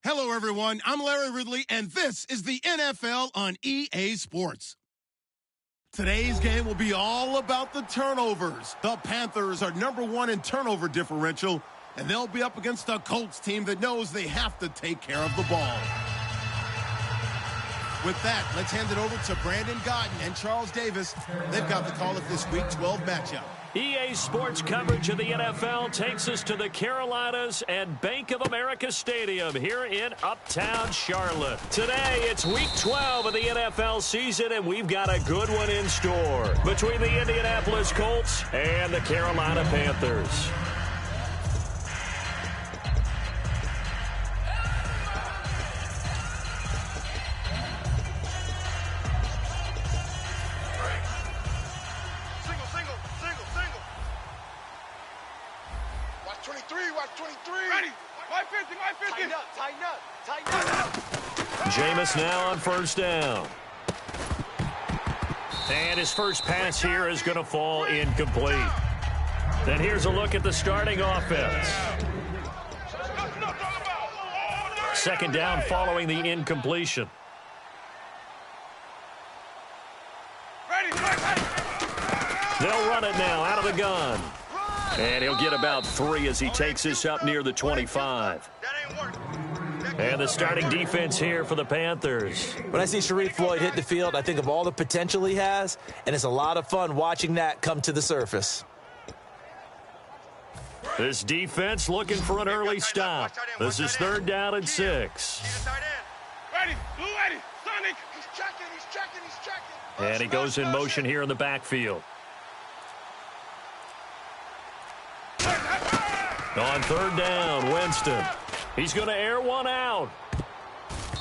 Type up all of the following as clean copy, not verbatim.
Hello, everyone. I'm Larry Ridley, and this is the NFL on EA Sports. Today's game will be all about the turnovers. The Panthers are #1 in turnover differential, and they'll be up against a Colts team that knows they have to take care of the ball. With that, let's hand it over to Brandon Godden and Charles Davis. They've got the call of this Week 12 matchup. EA Sports coverage of the NFL takes us to the Carolinas and Bank of America Stadium here in Uptown Charlotte. Today, it's Week 12 of the NFL season, and we've got a good one in store between the Indianapolis Colts and the Carolina Panthers. Jameis now on first down. And his first pass here is going to fall incomplete. Then here's a look at the starting offense. Second down following the incompletion. They'll run it now out of the gun. And he'll get about 3 as he takes this up near the 25. And the starting defense here for the Panthers. When I see Ruif Floyd hit the field, I think of all the potential he has, and it's a lot of fun watching that come to the surface. This defense looking for an early stop. This is 3rd down and 6. And he goes in motion here in the backfield. On 3rd down, Winston. He's going to air one out.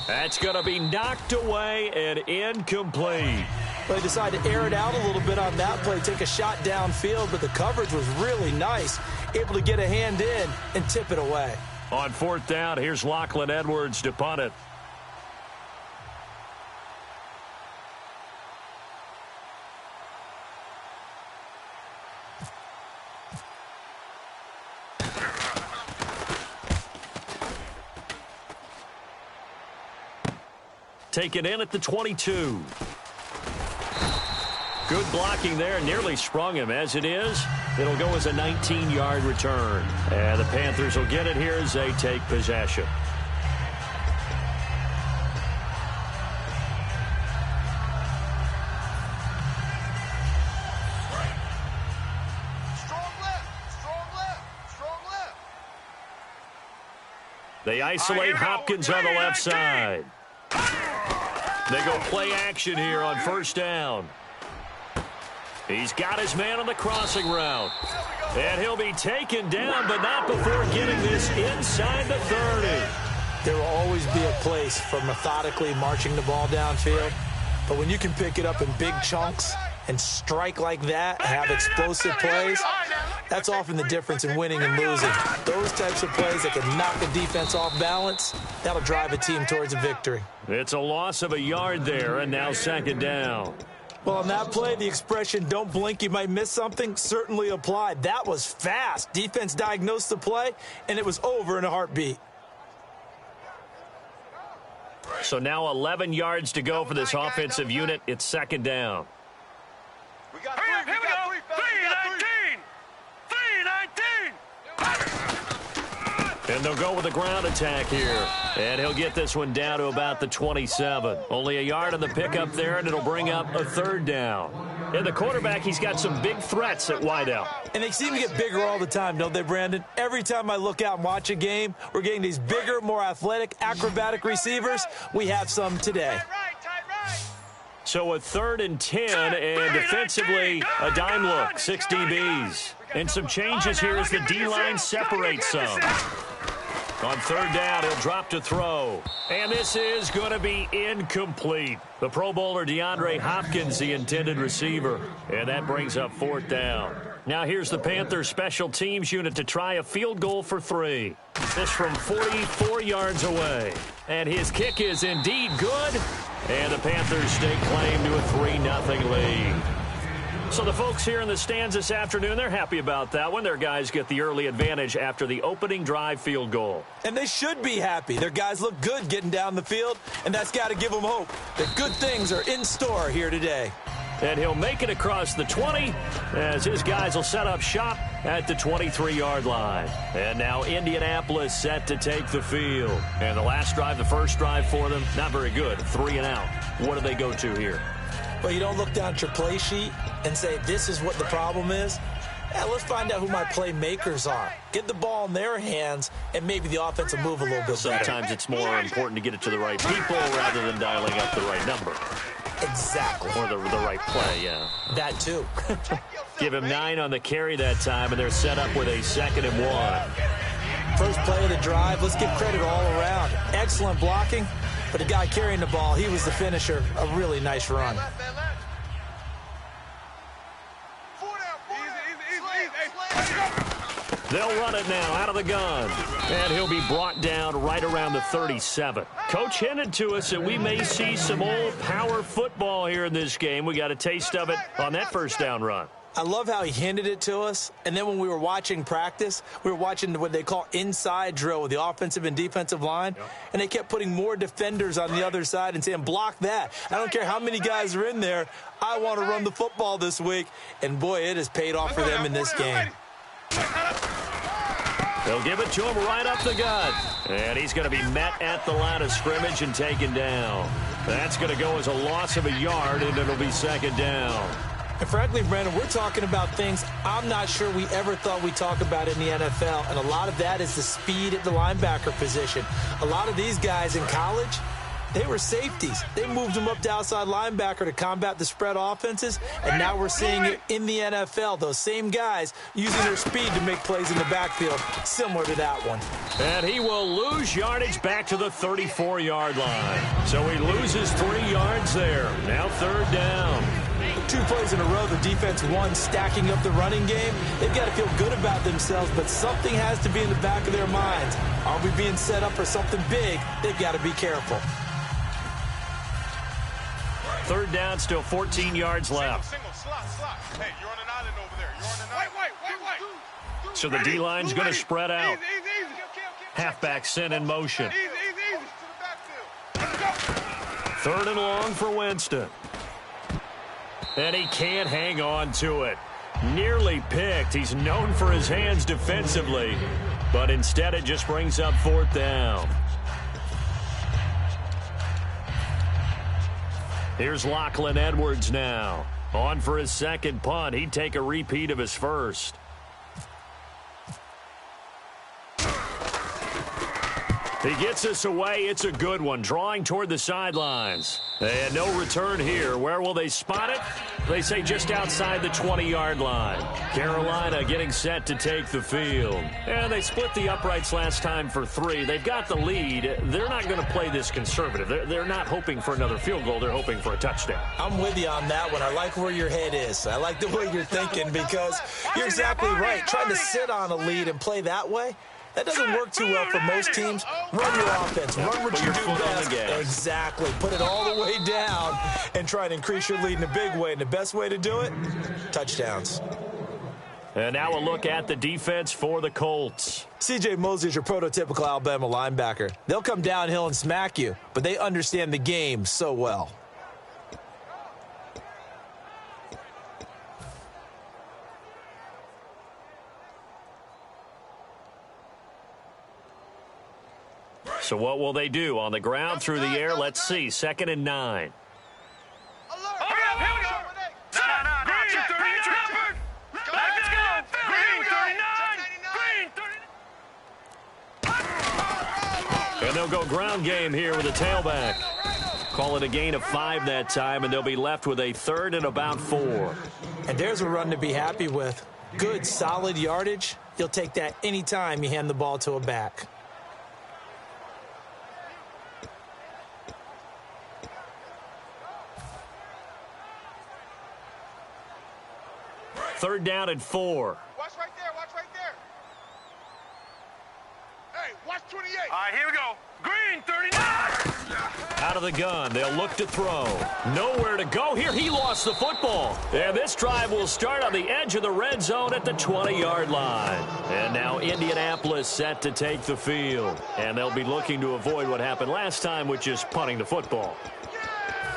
That's going to be knocked away and incomplete. Well, they decided to air it out a little bit on that play, take a shot downfield, but the coverage was really nice. Able to get a hand in and tip it away. On 4th down, here's Lachlan Edwards to punt it. Taken in at the 22. Good blocking there. Nearly sprung him. As it is, it'll go as a 19-yard return. And the Panthers will get it here as they take possession. They isolate Hopkins on the left side. They go play action here on 1st down. He's got his man on the crossing route. And he'll be taken down, but not before getting this inside the 30. There will always be a place for methodically marching the ball downfield. But when you can pick it up in big chunks and strike like that and have explosive plays, that's often the difference in winning and losing. Those types of plays that can knock a defense off balance, that'll drive a team towards a victory. It's a loss of a yard there, and now 2nd down. Well, on that play, the expression, don't blink, you might miss something, certainly applied. That was fast. Defense diagnosed the play, and it was over in a heartbeat. So now 11 yards to go for this offensive unit. It's 2nd down. We got 3. Here we go. 3-19. 3-19. And they'll go with a ground attack here. And he'll get this one down to about the 27. Only a yard on the pickup there, and it'll bring up a 3rd down. And the quarterback, he's got some big threats at wideout. And they seem to get bigger all the time, don't they, Brandon? Every time I look out and watch a game, we're getting these bigger, more athletic, acrobatic receivers. We have some today. So a 3rd and 10, and defensively, a dime look, 6 DBs. And some changes here as the D-line separates some. On 3rd down, he'll drop to throw. And this is going to be incomplete. The Pro Bowler DeAndre Hopkins, the intended receiver. And that brings up 4th down. Now here's the Panthers special teams unit to try a field goal for 3. This from 44 yards away. And his kick is indeed good. And the Panthers stake claim to a 3-0 lead. So the folks here in the stands this afternoon, they're happy about that one. Their guys get the early advantage after the opening drive field goal. And they should be happy. Their guys look good getting down the field, and that's got to give them hope that good things are in store here today. And he'll make it across the 20 as his guys will set up shop at the 23-yard line. And now Indianapolis set to take the field. And the last drive, the first drive for them, not very good. 3 and out. What do they go to here? Well, you don't look down at your play sheet and say, this is what the problem is. Yeah, let's find out who my playmakers are. Get the ball in their hands, and maybe the offense will move a little bit better. Sometimes it's more important to get it to the right people rather than dialing up the right number. Exactly. Or the right play, yeah. That too. Give him 9 on the carry that time, and they're set up with a 2nd and 1. First play of the drive, let's give credit all around. Excellent blocking, but the guy carrying the ball, he was the finisher. A really nice run. They'll run it now out of the gun. And he'll be brought down right around the 37. Coach hinted to us that we may see some old power football here in this game. We got a taste of it on that first down run. I love how he hinted it to us. And then when we were watching practice, we were watching what they call inside drill with the offensive and defensive line. Yep. And they kept putting more defenders on the other side and saying, block that. I don't care how many guys are in there. I want to run the football this week. And, boy, it has paid off for them in this game. They'll give it to him right up the gut. And he's going to be met at the line of scrimmage and taken down. That's going to go as a loss of a yard, and it'll be 2nd down. And frankly, Brandon, we're talking about things I'm not sure we ever thought we'd talk about in the NFL. And a lot of that is the speed at the linebacker position. A lot of these guys in college, they were safeties. They moved them up to outside linebacker to combat the spread offenses, and now we're seeing it in the NFL. Those same guys using their speed to make plays in the backfield, similar to that one. And he will lose yardage back to the 34-yard line. So he loses 3 yards there. Now 3rd down. 2 plays in a row, the defense won, stacking up the running game. They've got to feel good about themselves, but something has to be in the back of their minds. Are we being set up for something big? They've got to be careful. 3rd down, still 14 yards left. Hey, you're on an island over there. You're on an island. So the D-line's going to spread out. Halfback sent in motion. 3rd and long for Winston. And he can't hang on to it. Nearly picked. He's known for his hands defensively, but instead it just brings up 4th down. Here's Lachlan Edwards now. On for his 2nd punt. He'd take a repeat of his first. He gets us away. It's a good one. Drawing toward the sidelines. And no return here. Where will they spot it? They say just outside the 20-yard line. Carolina getting set to take the field. And they split the uprights last time for 3. They've got the lead. They're not going to play this conservative. They're not hoping for another field goal. They're hoping for a touchdown. I'm with you on that one. I like where your head is. I like the way you're thinking because you're exactly right. Trying to sit on a lead and play that way, that doesn't work too well for most teams. Run your offense. Run what you do best. Exactly. Put it all the way down and try to increase your lead in a big way. And the best way to do it, touchdowns. And now a look at the defense for the Colts. C.J. Mosley is your prototypical Alabama linebacker. They'll come downhill and smack you, but they understand the game so well. So what will they do? On the ground, through the air, let's see. 2nd and 9. And they'll go ground game here with a tailback. Call it a gain of 5 that time, and they'll be left with a 3rd and about 4. And there's a run to be happy with. Good, solid yardage. You'll take that anytime you hand the ball to a back. Third down and 4. Watch right there. Watch right there. Hey, watch 28. All right, here we go. Green, 39. Out of the gun, they'll look to throw. Nowhere to go here. He lost the football. And this drive will start on the edge of the red zone at the 20-yard line. And now Indianapolis set to take the field. And they'll be looking to avoid what happened last time, which is punting the football.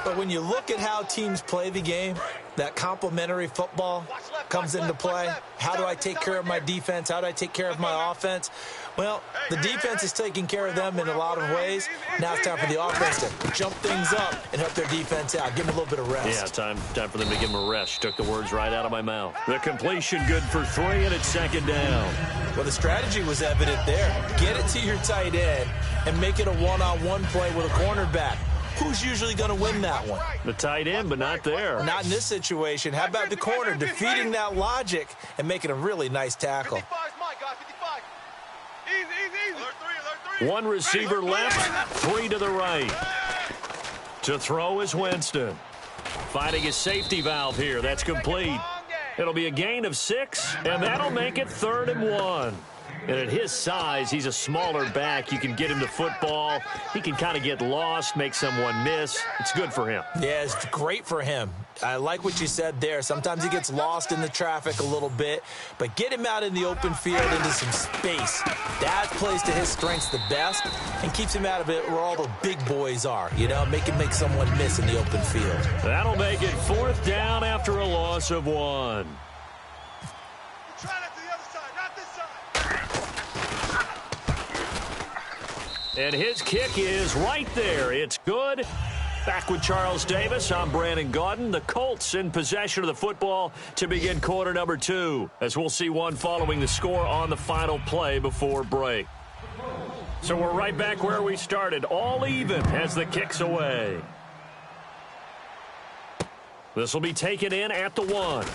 But when you look at how teams play the game, that complementary football comes into play. How do I take care of my defense? How do I take care of my offense? Well, the defense is taking care of them in a lot of ways. Now it's time for the offense to jump things up and help their defense out. Give them a little bit of rest. Yeah, time for them to give them a rest. Took the words right out of my mouth. The completion good for 3, and it's second down. Well, the strategy was evident there. Get it to your tight end and make it a one-on-one play with a cornerback. Who's usually going to win that one? The tight end, but not there. Not in this situation. How about the corner defeating that logic and making a really nice tackle? 55 is my guy, 55. Easy. Alert three. One receiver left, 3 to the right. To throw is Winston. Finding his safety valve here. That's complete. It'll be a gain of 6, and that'll make it 3rd and 1. And at his size, he's a smaller back. You can get him to football. He can kind of get lost, make someone miss. It's good for him. Yeah, it's great for him. I like what you said there. Sometimes he gets lost in the traffic a little bit, but get him out in the open field into some space. That plays to his strengths the best and keeps him out of it where all the big boys are. You know, make him make someone miss in the open field. That'll make it 4th down after a loss of 1. Try that to the other side, not this side. And his kick is right there. It's good. Back with Charles Davis, I'm Brandon Gaudin. The Colts in possession of the football to begin quarter number 2, as we'll see one following the score on the final play before break. So we're right back where we started, all even as the kick's away. This will be taken in at the 1.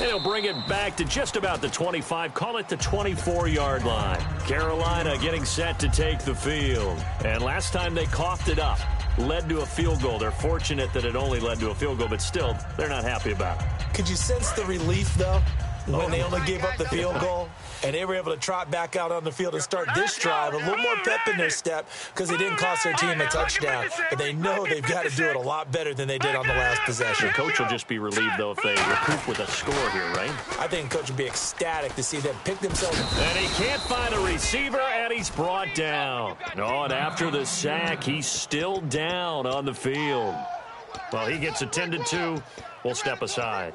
And he'll bring it back to just about the 25, call it the 24-yard line. Carolina getting set to take the field. And last time they coughed it up, led to a field goal. They're fortunate that it only led to a field goal, but still, they're not happy about it. Could you sense the relief, though, when they only gave up the field goal? And they were able to trot back out on the field and start this drive. A little more pep in their step because they didn't cost their team a touchdown. But they know they've got to do it a lot better than they did on the last possession. The coach will just be relieved, though, if they recoup with a score here, right? I think the coach would be ecstatic to see them pick themselves up. And he can't find a receiver, and he's brought down. Oh, and after the sack, he's still down on the field. Well, he gets attended to. We'll step aside.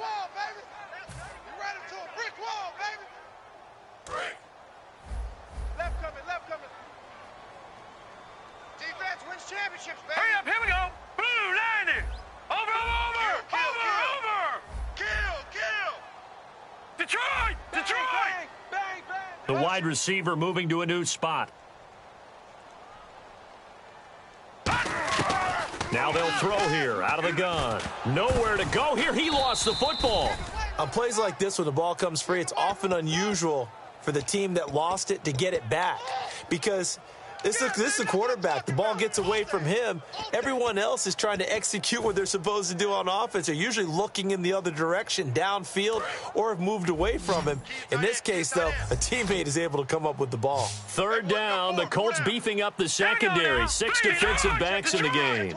Hurry up, here we go. Blue, 90. Over. Kill. Detroit. Bang. The wide receiver moving to a new spot. Now they'll throw here out of the gun. Nowhere to go here. He lost the football. On plays like this, when the ball comes free, it's often unusual for the team that lost it to get it back because this is the quarterback. The ball gets away from him. Everyone else is trying to execute what they're supposed to do on offense. They're usually looking in the other direction, downfield, or have moved away from him. In this case, though, a teammate is able to come up with the ball. 3rd down. The Colts beefing up the secondary. 6 defensive backs in the game.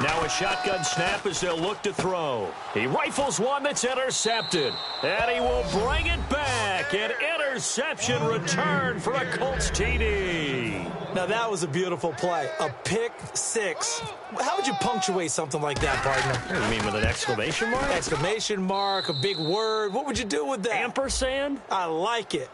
Now a shotgun snap as they'll look to throw. He rifles one that's intercepted. And he will bring it back. An interception return for a Colts TD. Now that was a beautiful play. A pick 6. How would you punctuate something like that, partner? What do you mean, with an exclamation mark? Exclamation mark, a big word. What would you do with that? Ampersand? I like it.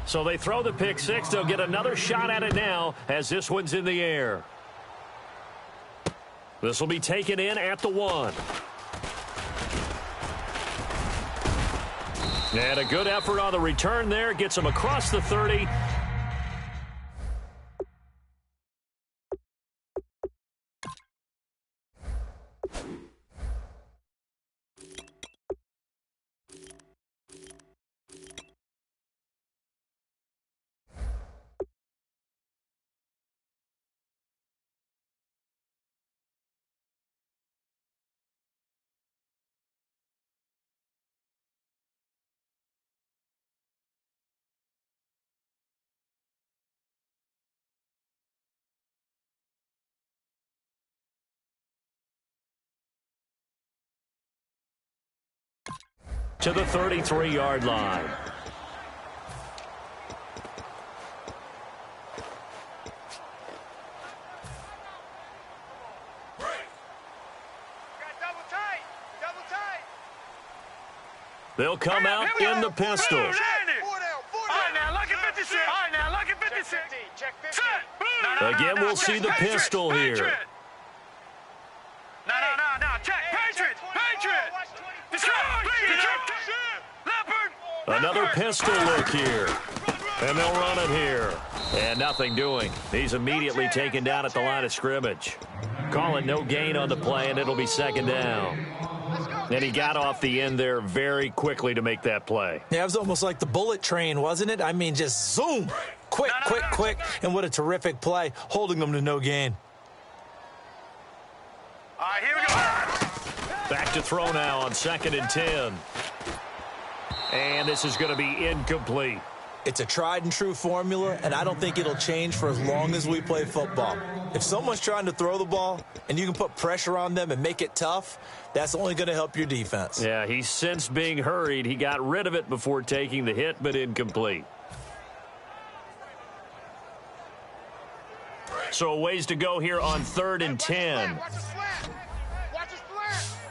So they throw the pick 6. They'll get another shot at it now as this one's in the air. This will be taken in at the 1. And a good effort on the return there. Gets him across the 30. to the 33-yard line. They'll come out in the pistol. All right, now, look at 56. All right, now, look at 56. Check 50. Again, we'll see the pistol here. No. Check. Patriot. Leopard. Another pistol look here. And they'll run it here. And nothing doing. He's immediately taken down at the line of scrimmage. Call it no gain on the play, and it'll be second down. And he got off the end there very quickly to make that play. Yeah, it was almost like the bullet train, wasn't it? I mean, just zoom. Quick. And what a terrific play, holding them to no gain. All right, here we go. Back to throw now on 2nd and 10. And this is going to be incomplete. It's a tried and true formula, and I don't think it'll change for as long as we play football. If someone's trying to throw the ball and you can put pressure on them and make it tough, that's only going to help your defense. Yeah, he sensed being hurried. He got rid of it before taking the hit, but incomplete. So a ways to go here on 3rd and 10.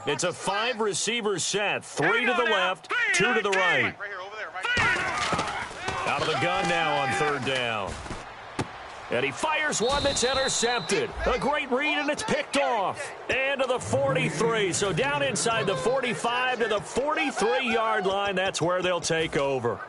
It's a 5-receiver set. 3 to the left, 2 to the right. Out of the gun now on 3rd down. And he fires one that's intercepted. A great read, and it's picked off. And to the 43. So down inside the 45 to the 43-yard line. That's where they'll take over.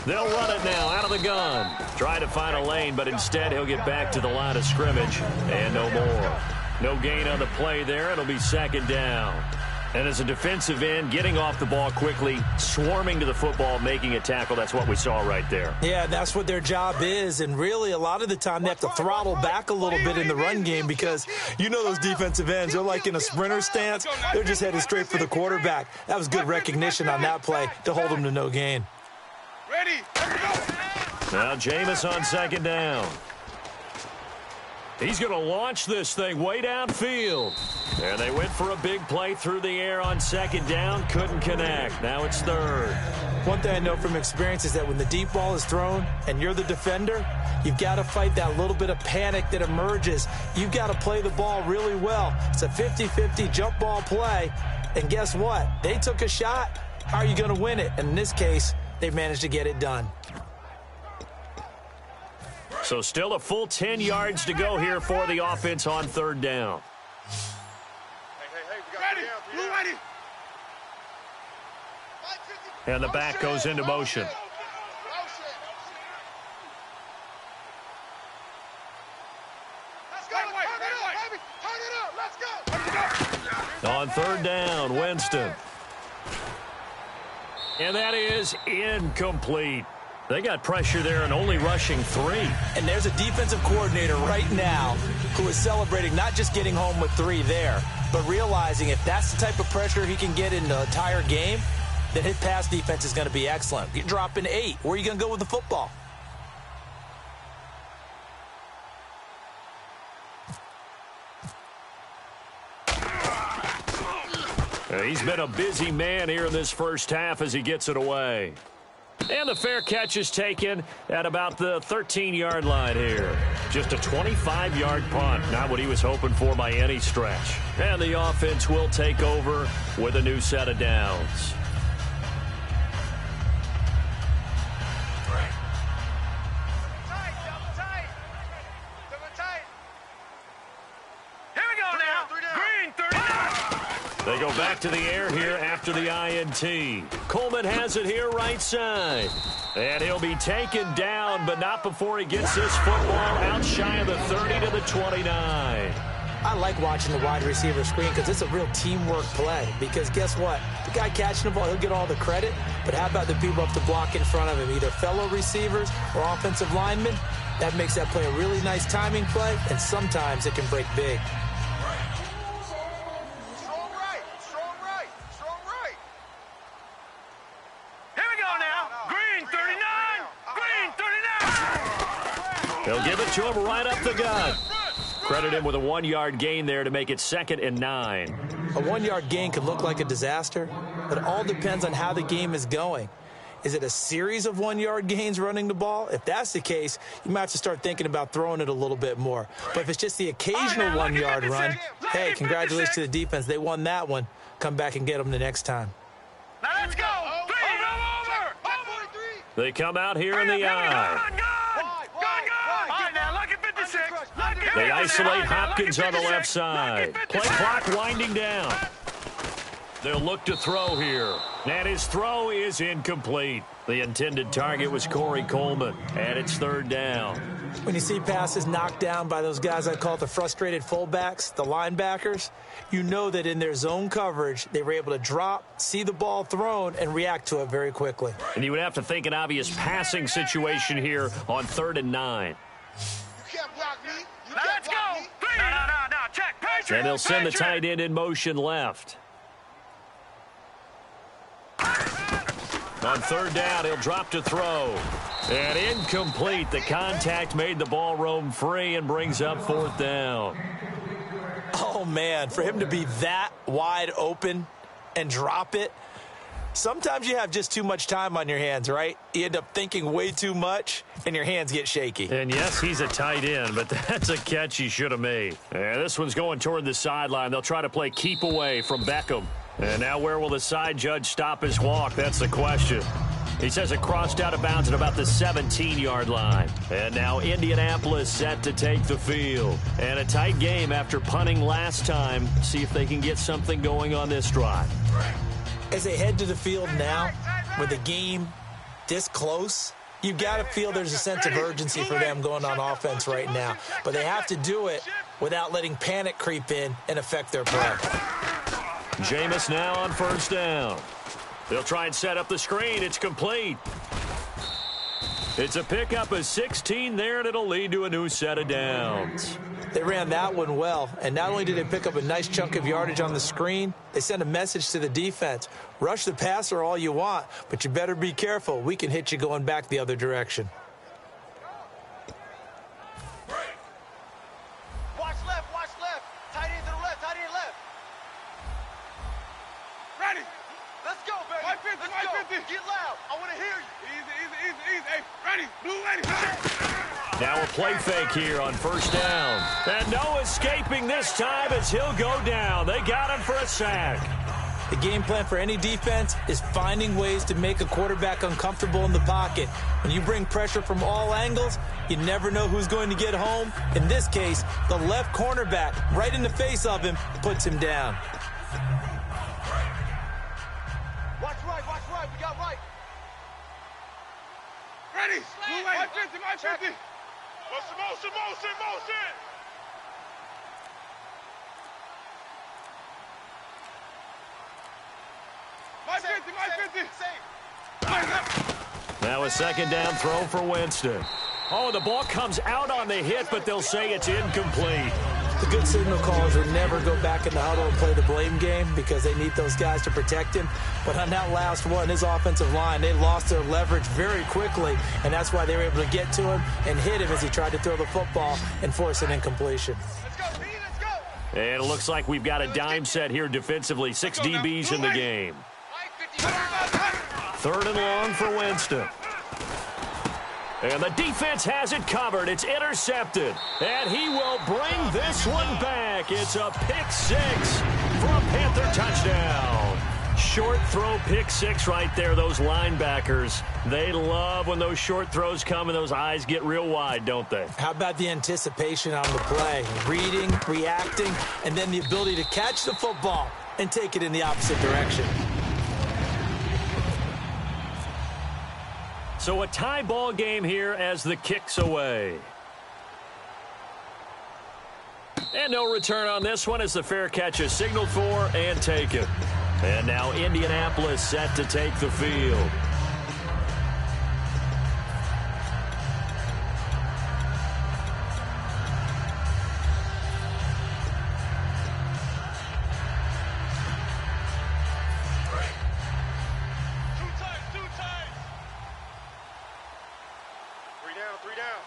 They'll run it now out of the gun. Try to find a lane, but instead he'll get back to the line of scrimmage. And no more. No gain on the play there. It'll be 2nd down. And as a defensive end, getting off the ball quickly, swarming to the football, making a tackle, that's what we saw right there. Yeah, that's what their job is. And really, a lot of the time, they have to throttle back a little bit in the run game because you know those defensive ends, they're like in a sprinter stance. They're just headed straight for the quarterback. That was good recognition on that play to hold them to no gain. Ready. Now Jameis on 2nd down. He's going to launch this thing way downfield. And they went for a big play through the air on 2nd down. Couldn't connect. Now it's 3rd. One thing I know from experience is that when the deep ball is thrown and you're the defender, you've got to fight that little bit of panic that emerges. You've got to play the ball really well. It's a 50-50 jump ball play. And guess what? They took a shot. How are you going to win it? And in this case, they managed to get it done. So still a full 10 yards to go here for the offense on 3rd down. And the back goes into motion. On 3rd down, Winston. And that is incomplete. They got pressure there and only rushing 3. And there's a defensive coordinator right now who is celebrating not just getting home with 3 there, but realizing if that's the type of pressure he can get in the entire game, then his pass defense is going to be excellent. You're dropping 8. Where are you going to go with the football? He's been a busy man here in this first half as he gets it away. And the fair catch is taken at about the 13-yard line here. Just a 25-yard punt. Not what he was hoping for by any stretch. And the offense will take over with a new set of downs. They go back to the air here after the INT. Coleman has it here right side. And he'll be taken down, but not before he gets this football out shy of the 30 to the 29. I like watching the wide receiver screen because it's a real teamwork play. Because guess what? The guy catching the ball, he'll get all the credit. But how about the people up the block in front of him, either fellow receivers or offensive linemen? That makes that play a really nice timing play, and sometimes it can break big. They'll give it to him right up the gut. Credit him with a 1-yard gain there to make it 2nd and 9. A 1-yard gain can look like a disaster, but it all depends on how the game is going. Is it a series of 1-yard gains running the ball? If that's the case, you might have to start thinking about throwing it a little bit more. But if it's just the occasional 1-yard run, hey, congratulations to the defense. They won that one. Come back and get them the next time. Now let's go. Over. They come out here in the eye. They isolate Hopkins on the left side. Play clock winding down. They'll look to throw here. And his throw is incomplete. The intended target was Corey Coleman. And it's 3rd down. When you see passes knocked down by those guys I call the frustrated fullbacks, the linebackers, you know that in their zone coverage, they were able to drop, see the ball thrown, and react to it very quickly. And you would have to think an obvious passing situation here on 3rd and 9. You can't block me. Let's go. No. Check. Patriot. And they'll send the tight end in motion left. On 3rd down, he'll drop to throw. And incomplete. The contact made the ball roam free and brings up 4th down. Oh, man, for him to be that wide open and drop it, sometimes you have just too much time on your hands, right? You end up thinking way too much, and your hands get shaky. And, yes, he's a tight end, but that's a catch he should have made. And this one's going toward the sideline. They'll try to play keep away from Beckham. And now where will the side judge stop his walk? That's the question. He says it crossed out of bounds at about the 17-yard line. And now Indianapolis set to take the field. And a tight game after punting last time. See if they can get something going on this drive. As they head to the field now, with the game this close, you've got to feel there's a sense of urgency for them going on offense right now. But they have to do it without letting panic creep in and affect their play. Jameis now on 1st down. They'll try and set up the screen. It's complete. It's a pickup of 16 there, and it'll lead to a new set of downs. They ran that one well, and not only did they pick up a nice chunk of yardage on the screen, they sent a message to the defense. Rush the passer all you want, but you better be careful. We can hit you going back the other direction. Watch left. Tight end to the left. Ready. Let's go, baby. 550. Get loud. I want to hear you. Easy. Hey, ready. Blue ready. Now a play fake here on 1st down. And no escaping this time as he'll go down. They got him for a sack. The game plan for any defense is finding ways to make a quarterback uncomfortable in the pocket. When you bring pressure from all angles, you never know who's going to get home. In this case, the left cornerback, right in the face of him, puts him down. Watch right. We got right. Ready. Blue ready. 550. Motion. Now a 2nd down throw for Winston. Oh, the ball comes out on the hit, but they'll say it's incomplete. The good signal callers would never go back in the huddle and play the blame game because they need those guys to protect him. But on that last one, his offensive line, they lost their leverage very quickly, and that's why they were able to get to him and hit him as he tried to throw the football and force an incompletion. Let's go. And it looks like we've got a dime set here defensively. 6 DBs in the game. 3rd and long for Winston. And the defense has it covered. It's intercepted. And he will bring this one back. It's a pick 6 for a Panther touchdown. Short throw pick 6 right there. Those linebackers, they love when those short throws come and those eyes get real wide, don't they? How about the anticipation on the play? Reading, reacting, and then the ability to catch the football and take it in the opposite direction. So a tie ball game here as the kick's away. And no return on this one as the fair catch is signaled for and taken. And now Indianapolis set to take the field. Three down.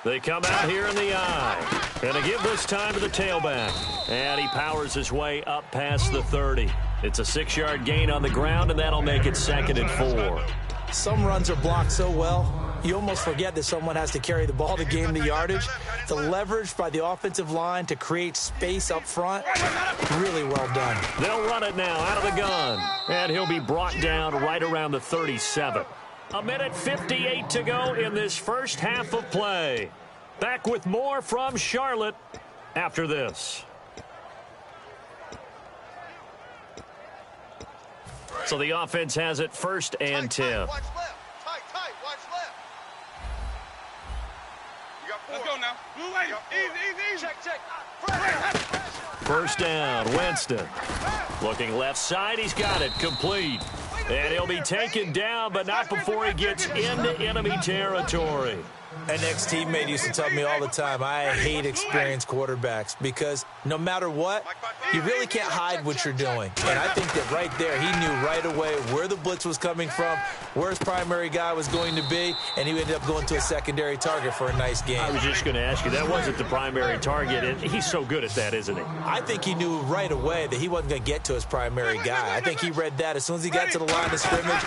They come out here in the eye. Going to give this time to the tailback. And he powers his way up past the 30. It's a 6-yard gain on the ground, and that'll make it 2nd and 4. Some runs are blocked so well, you almost forget that someone has to carry the ball to gain the yardage. The leverage by the offensive line to create space up front, really well done. They'll run it now out of the gun. And he'll be brought down right around the 37. 1:58 to go in this first half of play. Back with more from Charlotte after this. So the offense has it 1st and 10. Watch left. Tight. Watch left. You got 4. Let's go now. Blue lane. Easy. Check. First down, Winston. Looking left side, he's got it, complete. And he'll be taken down, but not before he gets into enemy territory. An ex-teammate used to tell me all the time, I hate experienced quarterbacks because no matter what, you really can't hide what you're doing. And I think that right there, he knew right away where the blitz was coming from, where his primary guy was going to be, and he ended up going to a secondary target for a nice game. I was just going to ask you, that wasn't the primary target, and he's so good at that, isn't he? I think he knew right away that he wasn't going to get to his primary guy. I think he read that as soon as he got to the line of scrimmage,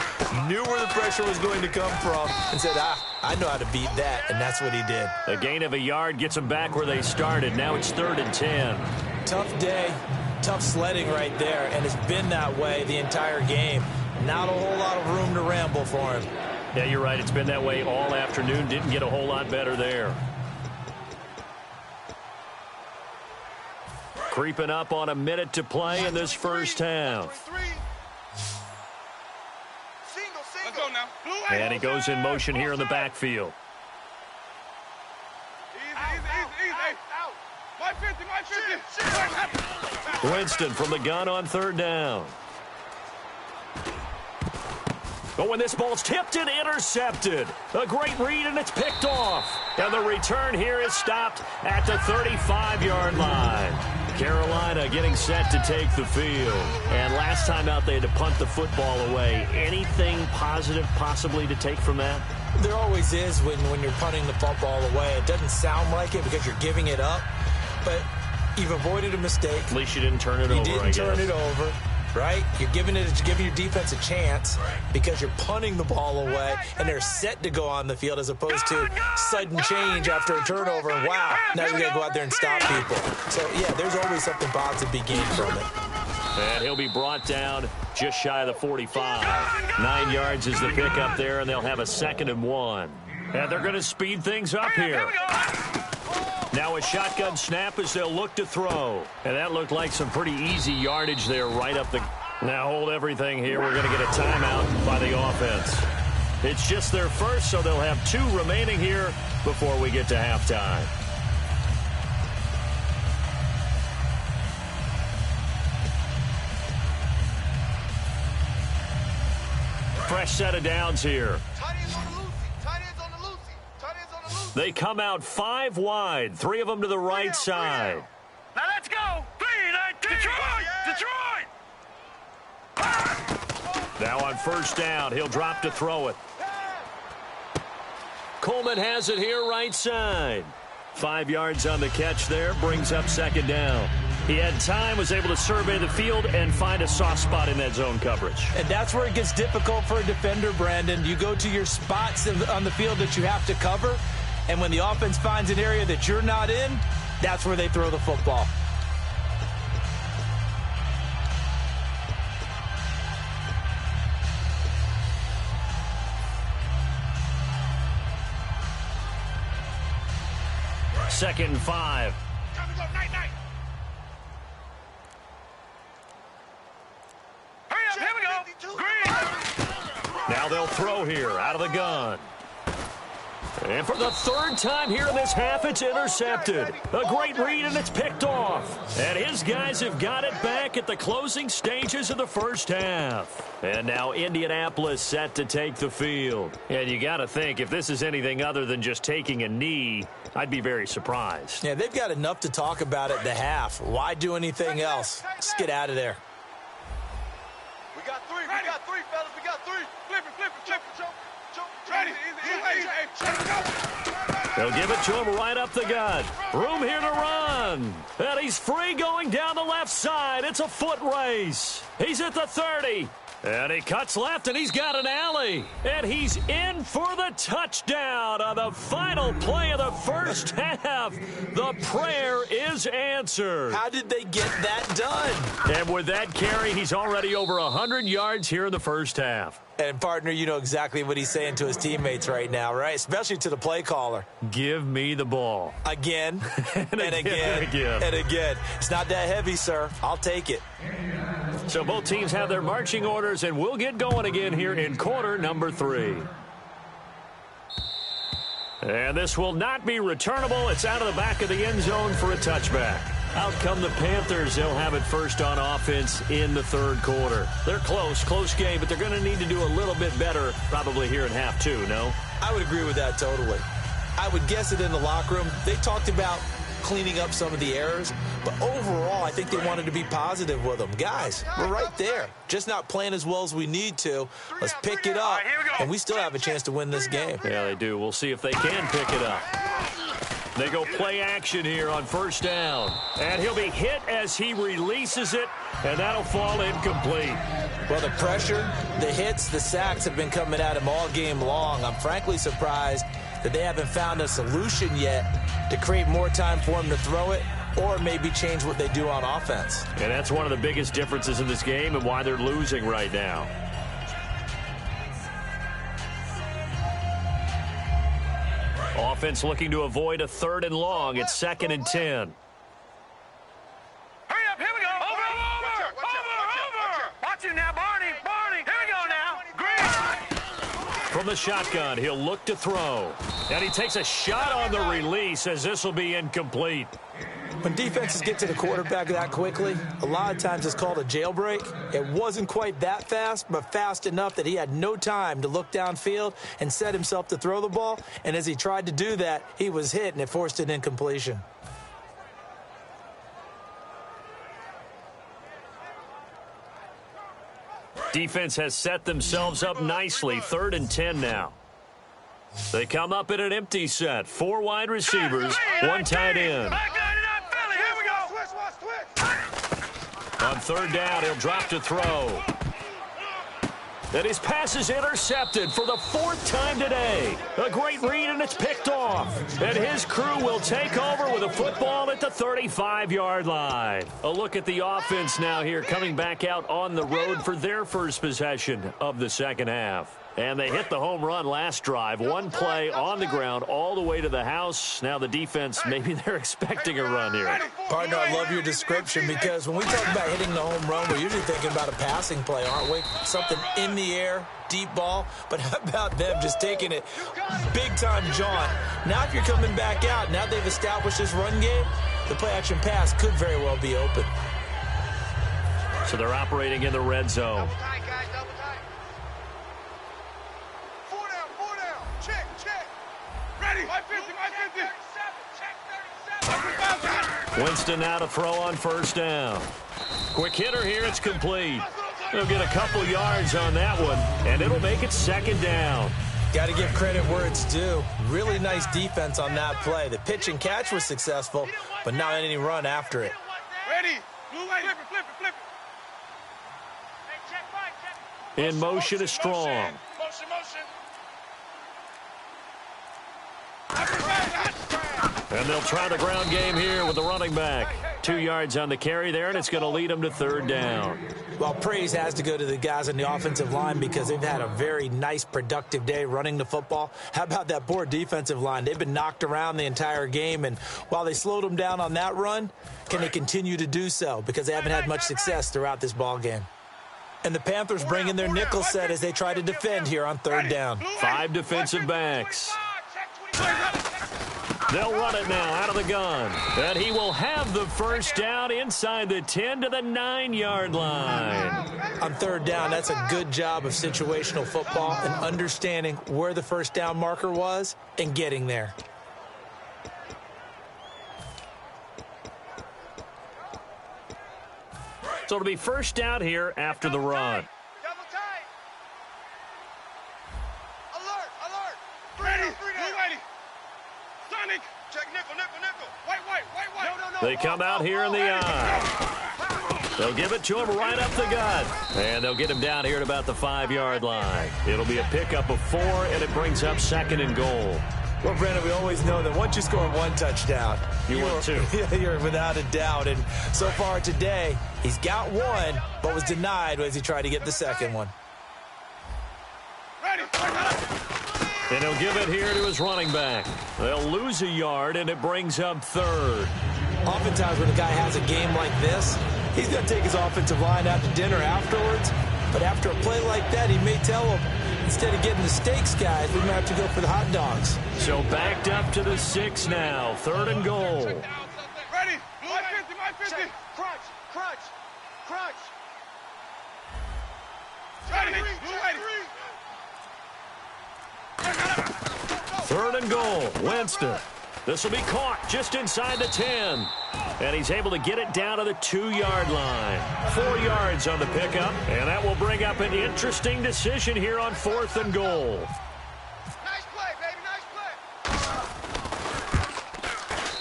knew where the pressure was going to come from, and said, I know how to beat that. And that's what he did. A gain of a yard gets them back where they started. Now it's 3rd and 10. Tough day, tough sledding right there, and it's been that way the entire game. Not a whole lot of room to ramble for him. Yeah, you're right. It's been that way all afternoon. Didn't get a whole lot better there. Creeping up on a minute to play in this first half. Let's go now. And he goes in motion here in the backfield. Winston from the gun on 3rd down. Oh, and this ball's tipped and intercepted. A great read, and it's picked off. And the return here is stopped at the 35-yard line. Carolina getting set to take the field. And last time out, they had to punt the football away. Anything positive possibly to take from that? There always is when you're punting the football away. It doesn't sound like it because you're giving it up, but you've avoided a mistake. At least you didn't turn it over, You didn't turn it over, right? You're giving your defense a chance because you're punting the ball away, and they're set to go on the field as opposed to sudden change after a turnover, and wow, now you got to go out there and stop people. So, yeah, there's always something positive to be gained from it. And he'll be brought down just shy of the 45. 9 yards is the pickup there, and they'll have a 2nd and 1. And they're going to speed things up here. Now a shotgun snap as they'll look to throw. And that looked like some pretty easy yardage there right up the... Now hold everything here. We're going to get a timeout by the offense. It's just their first, so they'll have 2 remaining here before we get to halftime. Fresh set of downs here. They come out 5 wide, 3 of them to the right side. Now let's go. 3-19. Detroit. Now on first down, he'll drop to throw it. Coleman has it here right side. 5 yards on the catch there, brings up 2nd down. He had time, was able to survey the field and find a soft spot in that zone coverage. And that's where it gets difficult for a defender, Brandon. You go to your spots on the field that you have to cover, and when the offense finds an area that you're not in, that's where they throw the football. Second and 5. Time to go. Night. Hurry up. Here we go. Green. Now they'll throw here out of the gun. And for the 3rd time here in this half, it's intercepted. A great read, and it's picked off. And his guys have got it back at the closing stages of the first half. And now Indianapolis set to take the field. And you got to think, if this is anything other than just taking a knee, I'd be very surprised. Yeah, they've got enough to talk about at the half. Why do anything else? Let's get out of there. We got 3, fellas. We got 3. Flip it, jump. They'll give it to him right up the gut. Room here to run. And he's free going down the left side. It's a foot race. He's at the 30. And he cuts left, and he's got an alley. And he's in for the touchdown on the final play of the first half. The prayer is answered. How did they get that done? And with that carry, he's already over 100 yards here in the first half. And, partner, you know exactly what he's saying to his teammates right now, right? Especially to the play caller. Give me the ball. Again, and again. and again. It's not that heavy, sir. I'll take it. So both teams have their marching orders, and we'll get going again here in quarter number 3. And this will not be returnable. It's out of the back of the end zone for a touchback. Out come the Panthers. They'll have it first on offense in the third quarter. They're close game, but they're going to need to do a little bit better probably here in half 2, no? I would agree with that totally. I would guess it in the locker room. They talked about cleaning up some of the errors, but overall, I think they wanted to be positive with them. Guys, we're right there. Just not playing as well as we need to. Let's pick it up, and we still have a chance to win this game. Yeah, they do. We'll see if they can pick it up. They go play action here on first down. And he'll be hit as he releases it, and that'll fall incomplete. Well, the pressure, the hits, the sacks have been coming at him all game long. I'm frankly surprised that they haven't found a solution yet to create more time for him to throw it or maybe change what they do on offense. And that's one of the biggest differences in this game and why they're losing right now. Offense looking to avoid a 3rd and long. It's 2nd and 10. Hurry up, here we go. Over. Watch him now, Barney. Here we go now. Green. From the shotgun, he'll look to throw. And he takes a shot on the release as this will be incomplete. When defenses get to the quarterback that quickly, a lot of times it's called a jailbreak. It wasn't quite that fast, but fast enough that he had no time to look downfield and set himself to throw the ball. And as he tried to do that, he was hit, and it forced an incompletion. Defense has set themselves up nicely. 3rd and 10 now. They come up in an empty set. 4 wide receivers, 1 tight end. On 3rd down, he'll drop to throw. And his pass is intercepted for the 4th time today. A great read, and it's picked off. And his crew will take over with a football at the 35-yard line. A look at the offense now here, coming back out on the road for their first possession of the second half. And they hit the home run last drive. 1 play on the ground all the way to the house. Now the defense, maybe they're expecting a run here. Partner, I love your description because when we talk about hitting the home run, we're usually thinking about a passing play, aren't we? Something in the air, deep ball. But how about them just taking it big-time jaunt? Now if you're coming back out, now they've established this run game, the play-action pass could very well be open. So they're operating in the red zone. Winston now to throw on first down. Quick hitter here, it's complete. They'll get a couple yards on that one, and it'll make it 2nd down. Got to give credit where it's due. Really nice defense on that play. The pitch and catch was successful, but not any run after it. Ready. Flip it. In motion is Strong. Motion. And they'll try the ground game here with the running back. 2 yards on the carry there, and it's going to lead them to 3rd down. Well, praise has to go to the guys on the offensive line because they've had a very nice, productive day running the football. How about that poor defensive line? They've been knocked around the entire game, and while they slowed them down on that run, can they continue to do so? Because they haven't had much success throughout this ball game. And the Panthers bring in their nickel set as they try to defend here on 3rd down. 5 defensive backs. They'll run it now out of the gun. And he will have the first down inside the 10 to the 9-yard line. On 3rd down, that's a good job of situational football and understanding where the first down marker was and getting there. So it'll be first down here after the run. Double tight. Alert. They come out here in the eye. They'll give it to him right up the gut. And they'll get him down here at about the 5-yard line. It'll be a pickup of 4, and it brings up 2nd and goal. Well, Brandon, we always know that once you score 1 touchdown, you're 2. You're without a doubt. And so far today, he's got 1, but was denied as he tried to get the 2nd one. And he'll give it here to his running back. They'll lose a yard, and it brings up 3rd. Oftentimes when a guy has a game like this, he's going to take his offensive line out to dinner afterwards. But after a play like that, he may tell them, instead of getting the steaks, guys, we might have to go for the hot dogs. So backed up to the 6 now. 3rd and goal. Ready? My 50, my 50. Crunch, crunch, crunch. Ready? Ready. 3rd and goal. Winston. This will be caught just inside the 10. And he's able to get it down to the 2-yard line. 4 yards on the pickup. And that will bring up an interesting decision here on 4th and goal. Nice play, baby. Nice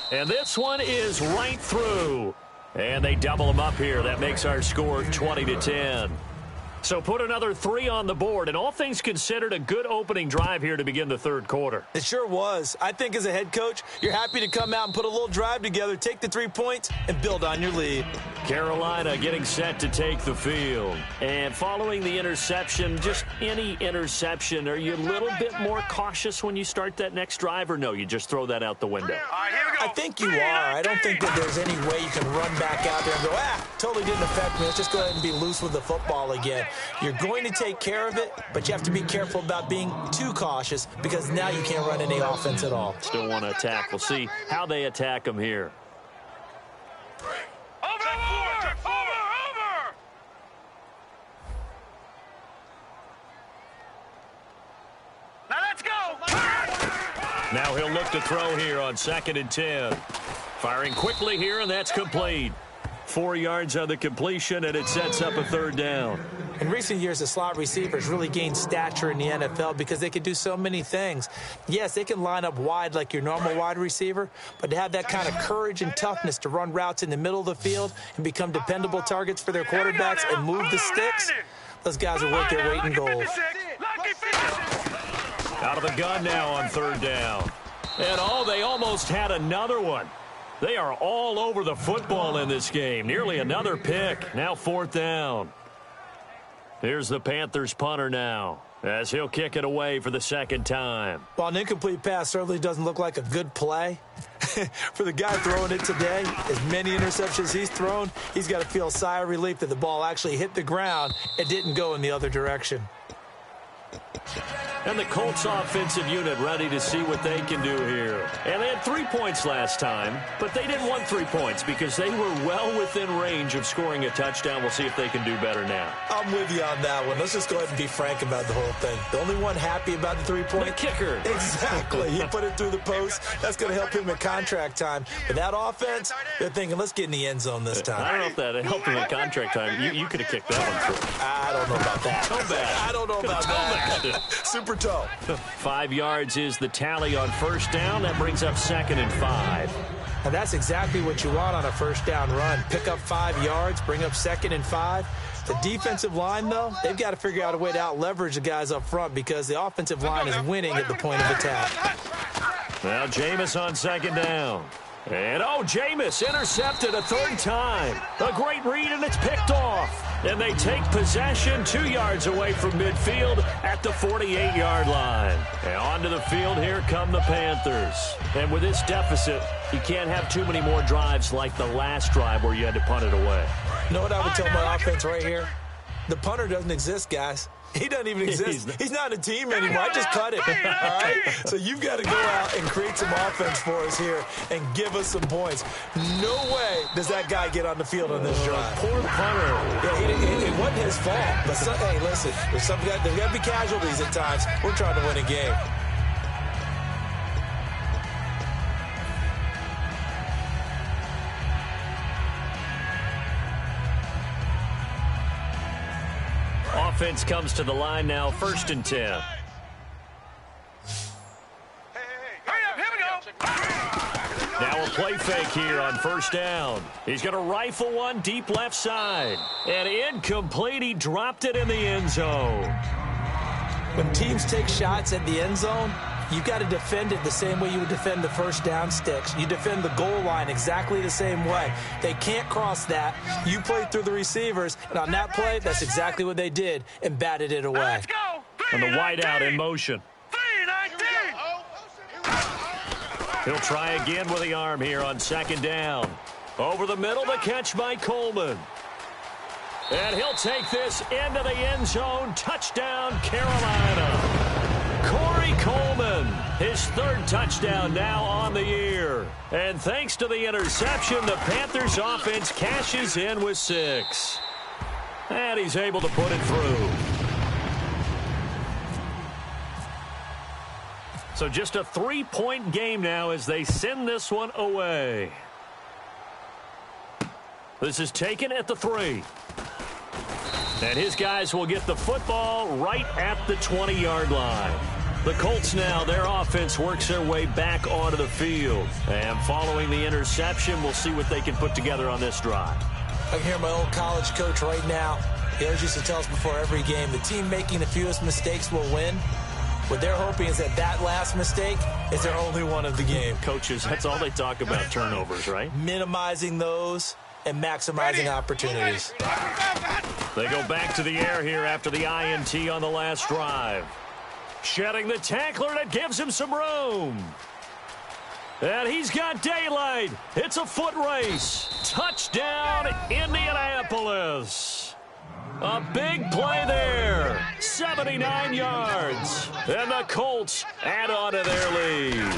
play. And this one is right through. And they double him up here. That makes our score 20-10. So put another 3 on the board, and all things considered, a good opening drive here to begin the 3rd quarter. It sure was. I think as a head coach, you're happy to come out and put a little drive together, take the 3 points, and build on your lead. Carolina getting set to take the field. And following the interception, just any interception, are you a little bit more cautious when you start that next drive, or no, you just throw that out the window? All right, here we go. I think you are. I don't think that there's any way you can run back out there and go, totally didn't affect me. Let's just go ahead and be loose with the football again. You're going to take care of it, but you have to be careful about being too cautious because now you can't run any offense at all. Still want to attack. We'll see how they attack them here. Over! Now let's go! Now he'll look to throw here on 2nd and 10. Firing quickly here, and that's complete. 4 yards on the completion, and it sets up a 3rd down. In recent years, the slot receivers really gained stature in the NFL because they can do so many things. Yes, they can line up wide like your normal wide receiver, but to have that kind of courage and toughness to run routes in the middle of the field and become dependable targets for their quarterbacks and move the sticks, those guys are worth their weight in gold. Out of the gun now on 3rd down. And they almost had another one. They are all over the football in this game. Nearly another pick. Now 4th down. Here's the Panthers punter now as he'll kick it away for the 2nd time. While an incomplete pass certainly doesn't look like a good play, for the guy throwing it today, as many interceptions he's thrown, he's got to feel a sigh of relief that the ball actually hit the ground and didn't go in the other direction. And the Colts offensive unit ready to see what they can do here. And they had 3 points last time, but they didn't want 3 points because they were well within range of scoring a touchdown. We'll see if they can do better now. I'm with you on that one. Let's just go ahead and be frank about the whole thing. The only one happy about the 3-point? The kicker. Exactly. He put it through the post. That's going to help him in contract time. But that offense, they're thinking, let's get in the end zone this time. I don't know if that helped him in contract time. You could have kicked that one through. I don't know about that. Toe bad. I don't know about that. Super toe. 5 yards is the tally on 1st down. That brings up 2nd and 5. And that's exactly what you want on a 1st down run. Pick up 5 yards, bring up 2nd and 5. The defensive line, though, they've got to figure out a way to out-leverage the guys up front because the offensive line is winning at the point of attack. Now Jameis on 2nd down. And, Jameis intercepted a 3rd time. A great read, and it's picked off. And they take possession 2 yards away from midfield at the 48-yard line. And onto the field, here come the Panthers. And with this deficit, you can't have too many more drives like the last drive where you had to punt it away. You know what I would tell my offense right here? The punter doesn't exist, guys. He doesn't even exist. He's not a team anymore. I just cut it. All right? So you've got to go out and create some offense for us here and give us some points. No way does that guy get on the field on this drive. Poor punter. Yeah, it wasn't his fault. But hey, listen, there's got to be casualties at times. We're trying to win a game. Offense comes to the line now, 1st and 10. Hurry up, here we go. Now a play fake here on first down. He's going to rifle one deep left side. And incomplete. He dropped it in the end zone. When teams take shots at the end zone, you've got to defend it the same way you would defend the first down sticks. You defend the goal line exactly the same way. They can't cross that. You play through the receivers, and on that play, that's exactly what they did and batted it away. Let's go. And the wideout in motion. 3-19. He'll try again with the arm here on second down. Over the middle, the catch by Coleman. And he'll take this into the end zone. Touchdown, Carolina. Corey Coleman, his third touchdown now on the year. And thanks to the interception, the Panthers offense cashes in with 6. And he's able to put it through. So just a 3-point game now as they send this one away. This is taken at the 3. And his guys will get the football right at the 20-yard line. The Colts now, their offense works their way back onto the field. And following the interception, we'll see what they can put together on this drive. I can hear my old college coach right now. He always used to tell us before every game, the team making the fewest mistakes will win. What they're hoping is that last mistake is their only one of the game. Coaches, that's all they talk about, turnovers, right? Minimizing those and maximizing opportunities. They go back to the air here after the INT on the last drive. Shedding the tackler that gives him some room. And he's got daylight. It's a foot race. Touchdown, Indianapolis. A big play there. 79 yards. And the Colts add on to their lead.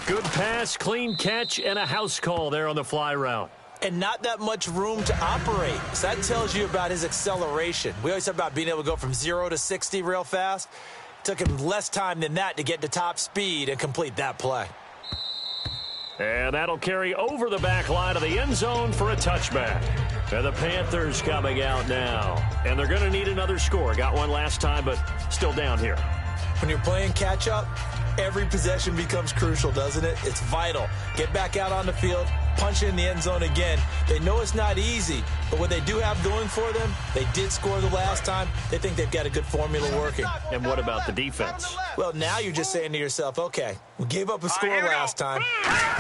Good pass, clean catch, and a house call there on the fly route. And not that much room to operate. So that tells you about his acceleration. We always talk about being able to go from 0 to 60 real fast. It took him less time than that to get to top speed and complete that play. And that'll carry over the back line of the end zone for a touchback. And the Panthers coming out now. And they're going to need another score. Got one last time, but still down here. When you're playing catch-up, every possession becomes crucial, doesn't it? It's vital. Get back out on the field, punch in the end zone again. They know it's not easy, but what they do have going for them, they did score the last time. They think they've got a good formula working. And what about the defense? Well, now you're just saying to yourself, okay, we gave up a score last time.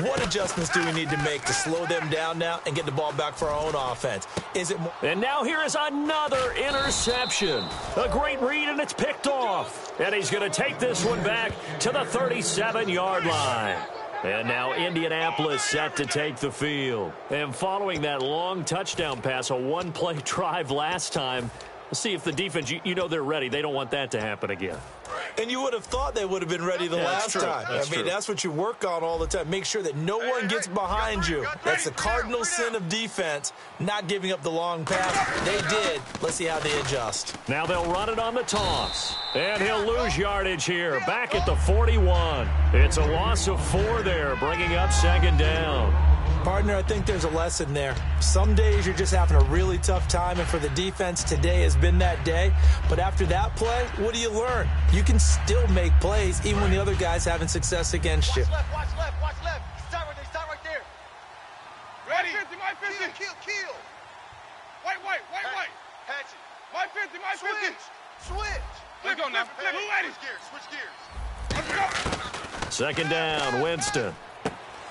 What adjustments do we need to make to slow them down now and get the ball back for our own offense? Is it more? And now here is another interception. A great read, and it's picked off. And he's going to take this one back to the 37-yard line. And now Indianapolis set to take the field. And following that long touchdown pass, a one-play drive last time, let's see if the defense, you know they're ready. They don't want that to happen again. And you would have thought they would have been ready the last time. That's what you work on all the time. Make sure that no one gets behind you. That's the cardinal sin of defense, not giving up the long pass. They did. Let's see how they adjust. Now they'll run it on the toss. And he'll lose yardage here, back at the 41. It's a loss of 4 there, bringing up second down. Partner, I think there's a lesson there. Some days you're just having a really tough time, and for the defense, today has been that day. But after that play, what do you learn? You can still make plays even when the other guy's having success against you. Watch left. Stop right there. Ready? My 50. Kill. White. Patch it. My 50. Switch. Let's go now. Switch gears. Let's go. Second down, Winston.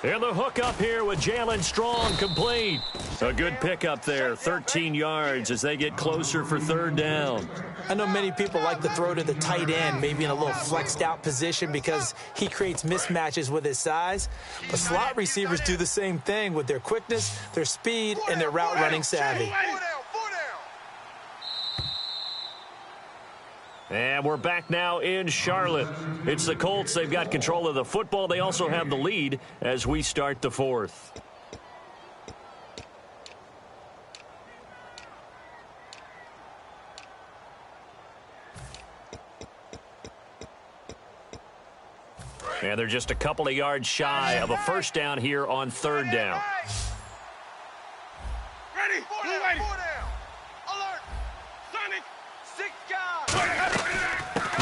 And the hook up here with Jalen Strong complete. A good pickup there, 13 yards as they get closer for third down. I know many people like to throw to the tight end, maybe in a little flexed out position because he creates mismatches with his size. But slot receivers do the same thing with their quickness, their speed, and their route running savvy. And we're back now in Charlotte. It's the Colts. They've got control of the football. They also have the lead as we start the fourth. And they're just a couple of yards shy of a first down here on third down. Ready. Four down. Alert. Sonic. 6 guys.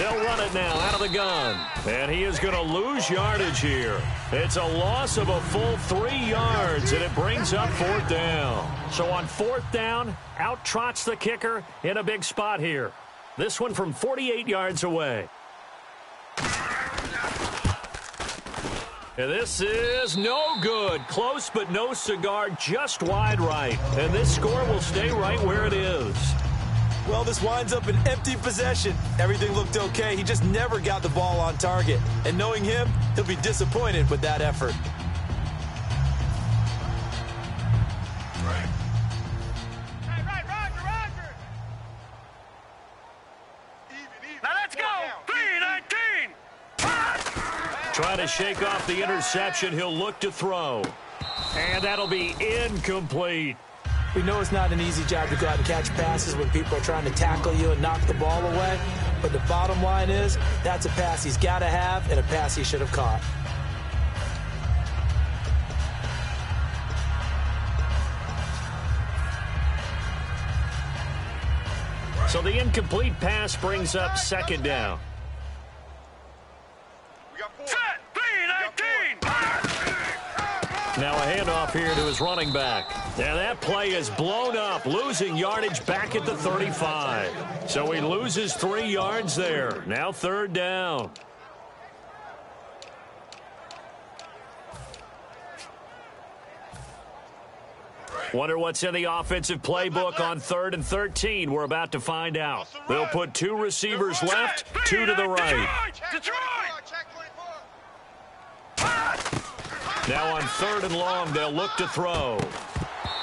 They'll run it now out of the gun. And he is going to lose yardage here. It's a loss of a full 3 yards, and it brings up 4th down. So on 4th down, out trots the kicker in a big spot here. This one from 48 yards away. And this is no good. Close but no cigar, just wide right. And this score will stay right where it is. Well, this winds up an empty possession. Everything looked okay. He just never got the ball on target. And knowing him, he'll be disappointed with that effort. Now let's go. 3-19. Trying to shake off the interception. He'll look to throw. And that'll be incomplete. We know it's not an easy job to go out and catch passes when people are trying to tackle you and knock the ball away. But the bottom line is, that's a pass he's got to have and a pass he should have caught. So the incomplete pass brings up 2nd down. Set. 3-19. Now a handoff here to his running back. And that play is blown up, losing yardage back at the 35. So he loses 3 yards there. Now 3rd down. Wonder what's in the offensive playbook on 3rd and 13. We're about to find out. They'll put 2 receivers left, 2 to the right. Detroit. Now on 3rd and long, they'll look to throw.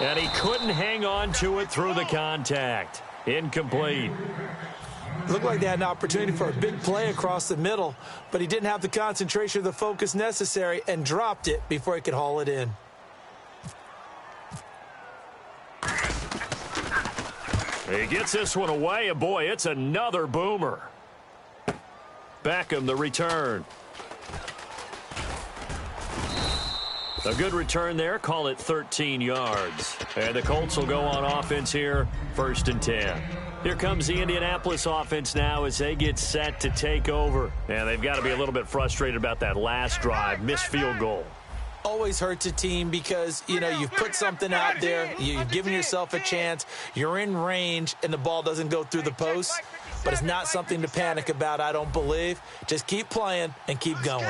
And he couldn't hang on to it through the contact. Incomplete. Looked like they had an opportunity for a big play across the middle, but he didn't have the concentration or the focus necessary and dropped it before he could haul it in. He gets this one away, and boy, it's another boomer. Beckham, the return. A good return there. Call it 13 yards. And the Colts will go on offense here, 1st and 10. Here comes the Indianapolis offense now as they get set to take over. And they've got to be a little bit frustrated about that last drive, missed field goal. Always hurts a team because, you know, you've put something out there, you've given yourself a chance, you're in range, and the ball doesn't go through the post. But it's not something to panic about, I don't believe. Just keep playing and keep going.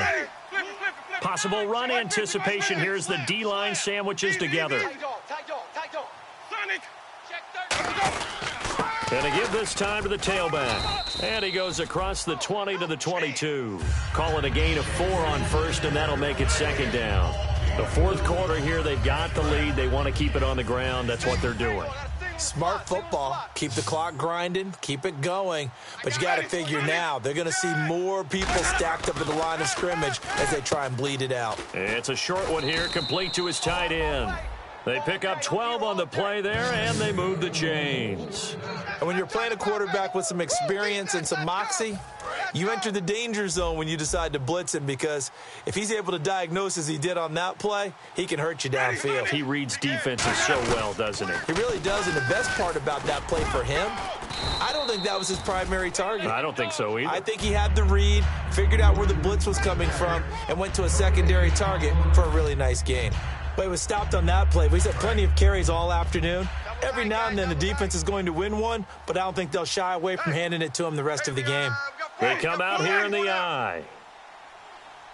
Possible run anticipation. Here's the D-line sandwiches together. And a give this time to the tailback. And he goes across the 20 to the 22. Calling a gain of 4 on 1st, and that'll make it 2nd down. The 4th quarter here, they've got the lead. They want to keep it on the ground. That's what they're doing. Smart football. Keep the clock grinding. Keep it going. But you got to figure now, they're going to see more people stacked up at the line of scrimmage as they try and bleed it out. It's a short one here, complete to his tight end. They pick up 12 on the play there, and they move the chains. And when you're playing a quarterback with some experience and some moxie, you enter the danger zone when you decide to blitz him, because if he's able to diagnose as he did on that play, he can hurt you downfield. He reads defenses so well, doesn't he? He really does, and the best part about that play for him, I don't think that was his primary target. I don't think so either. I think he had the read, figured out where the blitz was coming from, and went to a secondary target for a really nice gain. But he was stopped on that play. But he's had plenty of carries all afternoon. Every now and then the defense is going to win one, but I don't think they'll shy away from handing it to him the rest of the game. They come out here in the eye.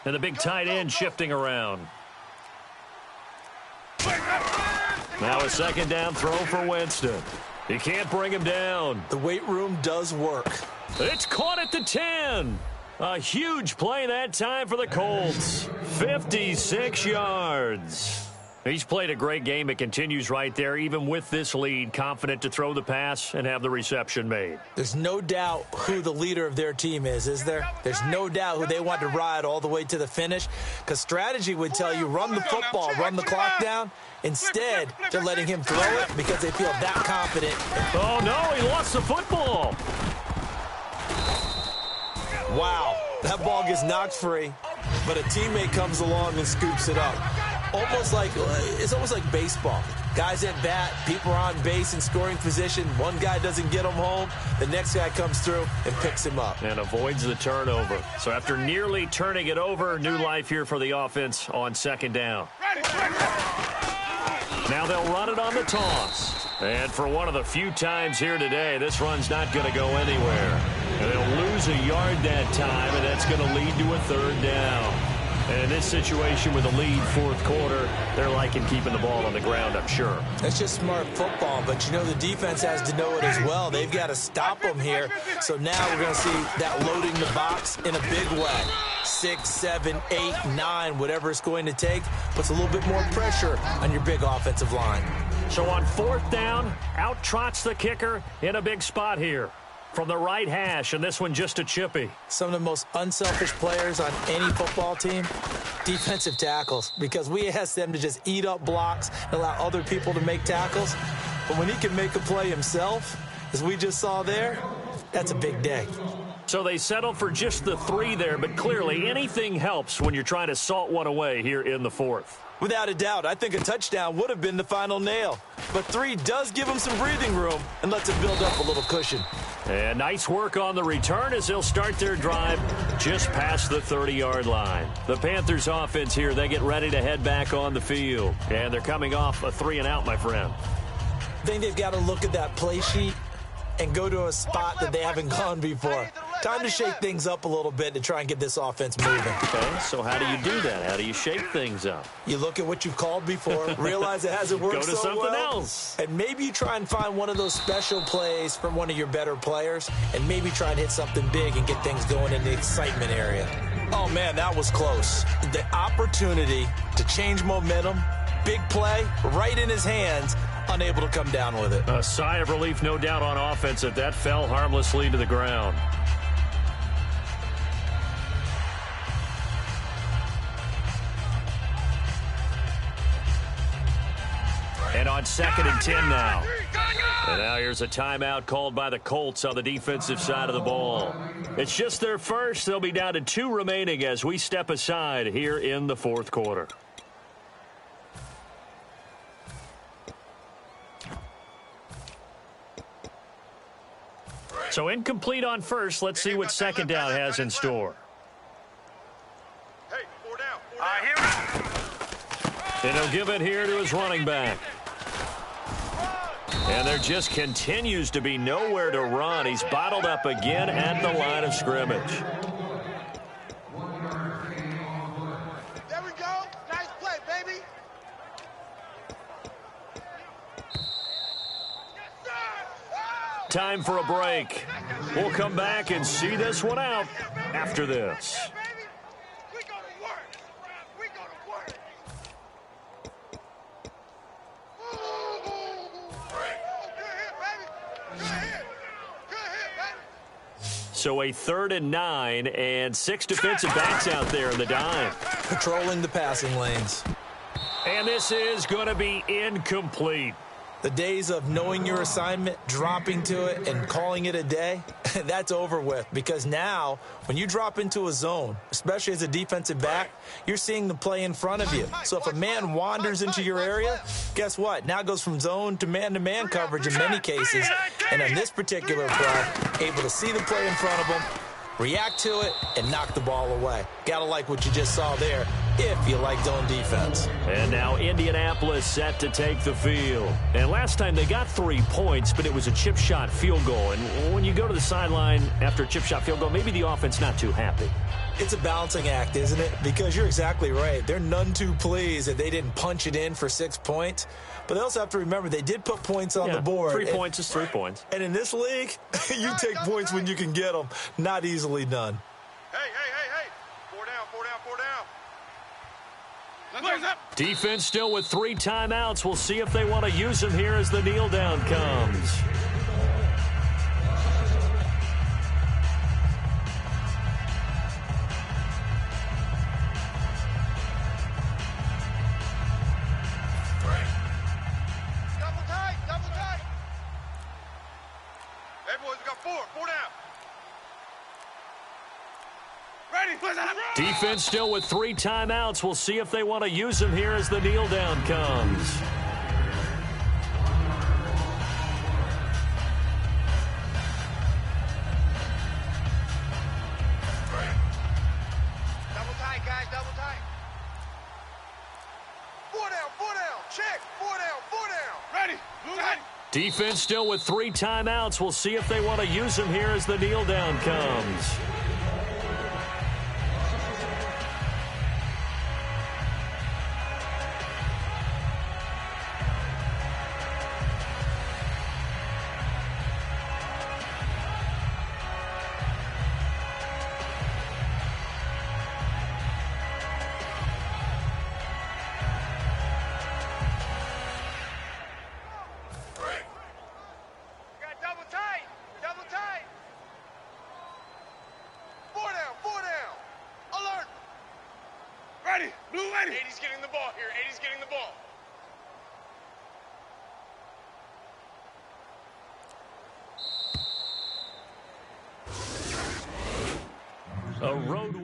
And the big tight end shifting around. Now a 2nd down throw for Winston. He can't bring him down. The weight room does work. It's caught at the 10. A huge play that time for the Colts. 56 yards. He's played a great game. It continues right there, even with this lead, confident to throw the pass and have the reception made. There's no doubt who the leader of their team is there? There's no doubt who they want to ride all the way to the finish, because strategy would tell you run the football, run the clock down. Instead, they're letting him throw it because they feel that confident. Oh, no, he lost the football. Wow, that ball gets knocked free, but a teammate comes along and scoops it up. It's almost like baseball. Guys at bat, people are on base in scoring position. One guy doesn't get him home. The next guy comes through and picks him up. And avoids the turnover. So after nearly turning it over, new life here for the offense on second down. Now they'll run it on the toss. And for one of the few times here today, this run's not going to go anywhere. And they'll lose a yard that time, and that's going to lead to a third down. And in this situation with a lead fourth quarter, they're liking keeping the ball on the ground, I'm sure. That's just smart football, but you know the defense has to know it as well. They've got to stop them here. So now we're going to see that loading the box in a big way. 6, 7, 8, 9, whatever it's going to take, puts a little bit more pressure on your big offensive line. So on fourth down, out trots the kicker in a big spot here. From the right hash, and this one just a chippy. Some of the most unselfish players on any football team, defensive tackles, because we ask them to just eat up blocks and allow other people to make tackles. But when he can make a play himself, as we just saw there, that's a big day. So they settle for just the 3 there, but clearly anything helps when you're trying to salt one away here in the fourth. Without a doubt, I think a touchdown would have been the final nail. But 3 does give them some breathing room and lets it build up a little cushion. And nice work on the return as they'll start their drive just past the 30-yard line. The Panthers offense here, they get ready to head back on the field. And they're coming off a 3-and-out, my friend. I think they've got to look at that play sheet and go to a spot that they haven't gone before. Time to shake things up a little bit to try and get this offense moving. Okay, so how do you do that? How do you shake things up? You look at what you've called before, realize it hasn't worked so well. Go to something else. And maybe you try and find one of those special plays from one of your better players, and maybe try and hit something big and get things going in the excitement area. Oh, man, that was close. The opportunity to change momentum, big play, right in his hands, unable to come down with it. A sigh of relief, no doubt, on offense that fell harmlessly to the ground. And on 2nd and 10 now. And now here's a timeout called by the Colts on the defensive side of the ball. It's just their first. They'll be down to 2 remaining as we step aside here in the fourth quarter. So incomplete on first. Let's see what second down has in store. Hey, 4 down. And he'll give it here to his running back. And there just continues to be nowhere to run. He's bottled up again at the line of scrimmage. There we go. Nice play, baby. Time for a break. We'll come back and see this one out after this. We go to work. We go to work. Good hit, baby. Good hit. Good hit, baby. So a 3rd and 9 and 6 defensive backs out there in the dime. Patrolling the passing lanes. And this is going to be incomplete. The days of knowing your assignment, dropping to it, and calling it a day, that's over with. Because now, when you drop into a zone, especially as a defensive back, you're seeing the play in front of you. So if a man wanders into your area, guess what? Now it goes from zone to man coverage in many cases. And on this particular play, able to see the play in front of him, react to it, and knock the ball away. Gotta like what you just saw there, if you like zone defense. And now Indianapolis set to take the field. And last time they got 3 points, but it was a chip shot field goal. And when you go to the sideline after a chip shot field goal, maybe the offense not too happy. It's a balancing act, isn't it? Because you're exactly right. They're none too pleased that they didn't punch it in for 6 points. But they also have to remember they did put points on the board. 3 points is 3 points. And in this league, you take points when you can get them. Not easily done. Hey. 4 down, 4 down, 4 down. Let's up. Defense still with 3 timeouts. We'll see if they want to use them here as the kneel down comes. Double tight. Hey, boys, we got 4 down. Ready, Defense still with 3 timeouts. We'll see if they want to use them here as the kneel down comes. Defense still with 3 timeouts. We'll see if they want to use them here as the kneel down comes. Blue ready. 80's getting the ball here. 80's getting the ball. A road